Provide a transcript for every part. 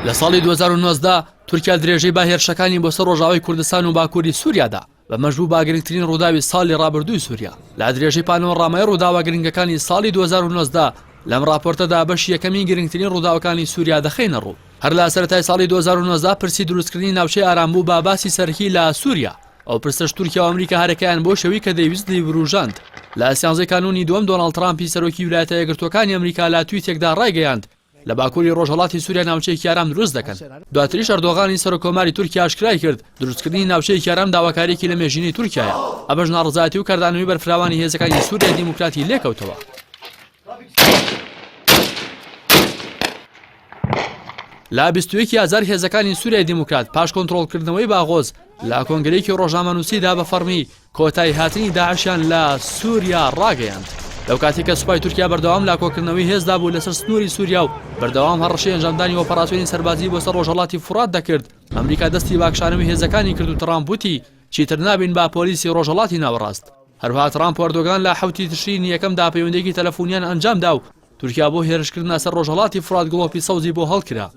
لە ساڵی 2019 تورکیا درێژەی باهێرشەکانی بۆ سەر ڕۆژاوای کوردستان و باکووری سووریادا بە مەژبوو با گرنگترین ڕووداوی ساڵی ڕابردووی سووریا لە درێژەی پانۆڕامای ڕووداوە گرنگەکانی ساڵی 2019 لەم راپۆرتەدا بەشی یەکەمی گرنگترین ڕووداوەکانی سووریا دەخێنە ڕوو. هەر لە سەرەتای ساڵی 2019 پرسی دروستکردنی ناوچەی ئارامبوو با باسی سەرەکی لە سووریا. ئەو پرسەش تورکیا و ئەمریکا هەرەکەیان بۆ شەوی کە دەیویست دەیبروژاند. لە سیانزەی کانونی دووەم دۆناڵد ترامپی سەرۆکی ویلایەتە یەکگرتووەکانی ئەمریکا لە تویتێکدا ڕایگەیاند لە باکووری ڕۆژهەڵاتی سووریا ناوچەیەکی ئارام دروست دەکەن. دواتریش ئەردۆغانی سەرۆکۆماری تورکیا ئاشکرای کرد دروستکردنی ناوچەیەکی ئارام داواکاریەکی لە مێژووی تورکیایە. ئەمەش ناڕزایەتی و کاردانەوەی بەرفراوانی هێزەکانی سووریای دیموکراتی لێکەوتەوە. لا 21 هزار هێزەکانی سووریای دیموکرات پاش کۆنتڕۆڵکردنەوەی باغۆز لە کۆنگرەیەکی ڕۆژنامەنووسیدا بە فەرمی کۆتایی هاتنی داعشیان لە سووریا ڕاگەیاند. لەو کاتێک کە سوپای تورکیا بەردەوام لا کۆکردنەوەی هێزدا بوو لەسەر سنووری سووریا و بەردەوام هەڕەشەی ئەنجامدانی ئۆپەراسیۆنی سەربازی بۆ سەر ڕۆژهەڵاتی فورات دەکرد. ئەمریکا دەستی باکشانەوەی هێزەکانی کرد و ترامپ وتی چیتر نابین با پۆلیسی ڕۆژهەڵاتی ناوەڕاست. هەروەها ترامپ و ئەردۆغان لە 7 تشرینی یەکەمدا پەیوەندیەکی تەلەفۆنیان ئەنجامدا و تورکیا بۆ هێرشکردنە سەر ڕۆژهەڵاتی فورات گڵۆپی سەوزی بۆ هەڵکرا.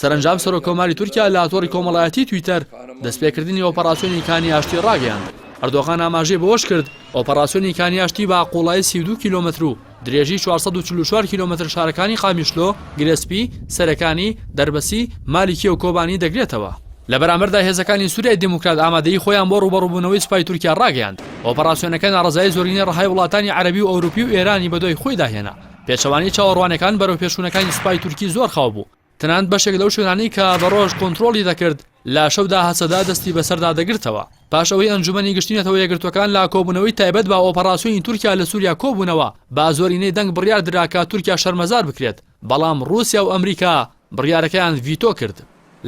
سەرنجام سەرۆکۆماری تورکیا لە تۆڕی کۆمەڵایەتی تویتەر دەستپێکردنی ئۆپەراسیۆنی کانی ئاشتی ڕاگەیاند. ئەردۆغان ئاماژەی بەوەش کرد ئۆپەراسیۆنی کانی ئاشتی با قوڵایی 32 کیلۆمەتر و درێژی 444 کیلۆمەتر شارەکانی قامیشلۆ، گرێسپی، سەرەکانی، دەربەسی، مالیکی و کۆبانی دەگرێتەوە. لە بەرامبەردا هێزەکانی سووریای دیموکرات ئامادەیی خۆیان بۆ ڕوبەڕووبوونەوەی سوپای تورکیا ڕاگەیاند. ئۆپەراسیۆنەکە ناڕزایی زۆرینەی ڕەهای وڵاتانی عەرەبی و ئەوروپی و ئێرانی بەدوای خۆی داهێنا. پێچەوانی چاوەڕوانەکان بەرەو پێشوونەکانی سوپای تورکی زۆر خاو بوو. تەنانەت بەشێک لەو شوێنانەی کە بەڕۆژ کۆنتڕۆڵی دەکرد لە شەودا هەسەدا دەستی بەسەردا دەگرتەوە. پاش ئەوەی ئەنجومەنی گشتینەتەوە یەکگرتوەکان لە کۆبوونەوەی تایبەت بە ئۆپەراسیۆنی تورکیا لە سووریا کۆبوونەوە با زۆرینەی دەنگ بڕیار درا کە تورکیا شەرمەزار بکرێت، بەڵام رووسیا و ئەمریکا بڕیارەکەیان ڤیتۆ کرد.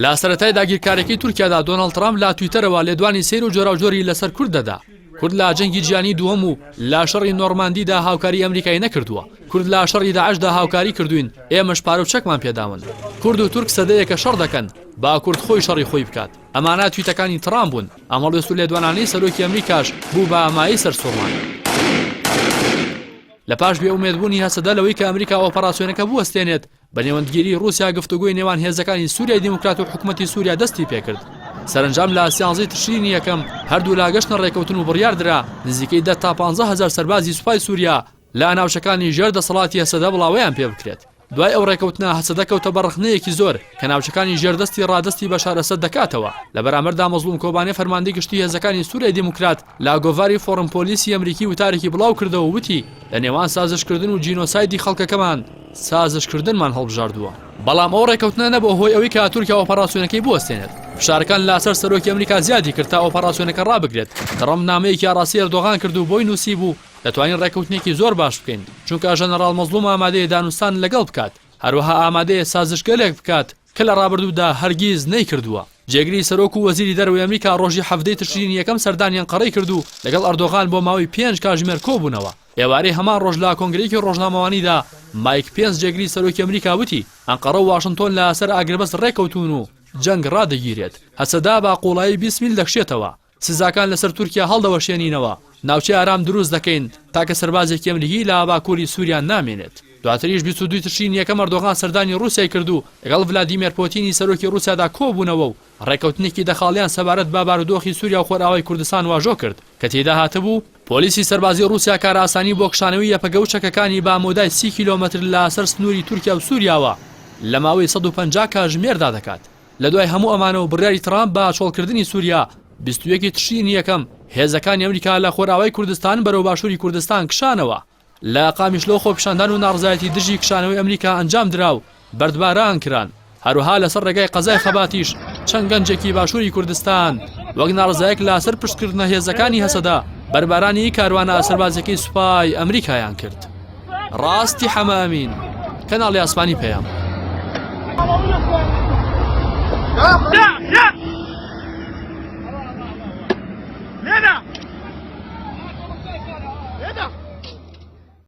لە سەرەتای داگیرکاریەکەی تورکیادا دۆناڵد ترامپ لە تویتەرەوە لێدوانی سەیر و جۆراوجۆری لەسەر کورد دەدا. کورد لە جەنگی جیهانی دووەم و لە شەڕی نۆرماندیدا هاوکاری ئەمریکای نەکردووە. کورد لە شەڕی داعشدا هاوکاری کردوین، ئێمەش پارە و چەکمان پێداون. کورد و تورک سەدەیەکە شەڕ دەکەن، با کورد خۆی شەڕی خۆی بکات. ئەمانە تویتەکانی ترامپ بوون. ئەمەڵێست و لێدوانانەی سەرۆکی ئەمریکاش بوو بە ئامایی سەرسوڕمان. لە پاش بێئومێدبوونی هەسەدا لەوەی کە ئەمریکا ئۆپەراسیۆنەکە بوەستێنێت بە نێوەندگیری رووسیا گفتوگۆی نێوان هێزەکانی سووریای دیموکرات و حکوومەتی سووریا دەستی پێکرد. سەرنجام لە سیانزەی تشرینی یەکەم هەردوو لاگەشتە ڕێکەوتن و بڕیاردرا نزیکەی 10 تا 15 هزار سەربازی سوپای سووریا لە ناوچەکانی ژێر دەسەڵاتی هەسەدا بڵاوەیان پێ بکرێت. دوای ئەو ڕێکەوتنە هەسەدا کەوتە بەڕخنەیەکی زۆر کە ناوچەکانی ژێردەستی ڕادستی بە شارەسەد دەکاتەوە. لە بەرامبەردا مەزلوم کۆبانێ فەرماندەی گشتی هێزەکانی سووریای دیموکرات لە گۆڤاری فۆرم پۆلیسی ئەمریکی وتارێکی بڵاو کردەوە و وتی لە نێوان سازشکردن و جینۆسایدی خەڵکەکەمان سازشکردنمان هەڵبژاردووە. بەڵام ئەو ڕێکەوتنە نەبووە هۆی ئەوەی کە تورکیا ئۆپەراسیۆنەکەی بوەستێنێت. فشارەکان لەسەر سەرۆکی ئەمریکا زیادی کرد تا ئۆپەراسیۆنەکە ڕابگرێت. ترامپ نامەیەکی ئاڕاستی ئەردۆغان کرد و بۆی نووسی بوو دەتوانین ڕێکەوتنێکی زۆر باش بکەین، چونکە ژەنەڕاڵ مەزلوم ئامادەیە دانوستان لەگەڵ بکات، هەروەها ئامادەیە سازشگەلێک بکات کە لە ڕابردوودا هەرگیز نەیکردووە. جێگری سەرۆک و وەزیری دەرەوەی ئەمریکا ڕۆژی 7 تشرینی یەکەم سەردانیان قەڕەی کرد و لەگەڵ ئەردۆغان بۆ ماوەی 5 کاتژمێر کۆبوونەوە. ئێوارەی هەمان ڕۆژ لە کۆنگرەیەکی ڕۆژنامەوانیدا مایک پێنس جێگری سەرۆکی ئەمریکا وتی ئەنقەرە و واشنتۆن لە سەر ئاگربەست ڕێکەوتون و جەنگ ڕادەگیرێت. هەسەدا با قوڵایی 20 میل دەخشێتەوە. سزاکان لەسەر تورکیا هەڵدەوەشێنینەوە. ناوچەی ئارام دروست دەکەین تاکە سەربازێکی ئەمریکی لە باکووری سووریا نامێنێت. دواتریش 22 تشرینی یەکەم ئەردۆغان سەردانی رووسیای کرد و لەگەڵ ڤلادیمیر پۆتینی سەرۆکی رووسیادا کۆبوونەوە و ڕێکەوتنێکی دەخاڵیان سەبارەت بە بارودۆخی سووریا و خۆراوای کوردستان واژۆ کرد کە تێیدا هاتبوو پۆلیسی سەربازی رووسیا کاراسانی بۆ کشانەوەی یەپەگە و چەکەکانی بە مۆدای 30 کیلۆمەتر لەسەر سنووری تورکیا و سووریاوە لە ماوەی 150 کاتژمێردا دەکات. لە دوای هەموو ئەمانە و بڕیاری ترامپ بە چۆڵکردنی سووریا 21 تشرینی یەکەم هێزەکانی ئەمریکا لە خۆراوای کوردستان بەرەو باشووری کوردستان کشانەوە. لە قامیشلۆ خۆپیشاندان و ناڕزایەتی دژی کشانەوەی ئەمریکا ئەنجام درا و بەردباران کران. هەروها لەسەر ڕێگای قەزای خەباتیش چەند گەنجێکی باشووری کوردستان وەک ناڕزایەک لەسەر پشتکردنە هێزەکانی هەسەدا بەربارانی کاروانە سەربازەکەی سوپای ئەمریکایان کرد. ڕاستی حەمامین کەناڵی ئاسمانی پەیام.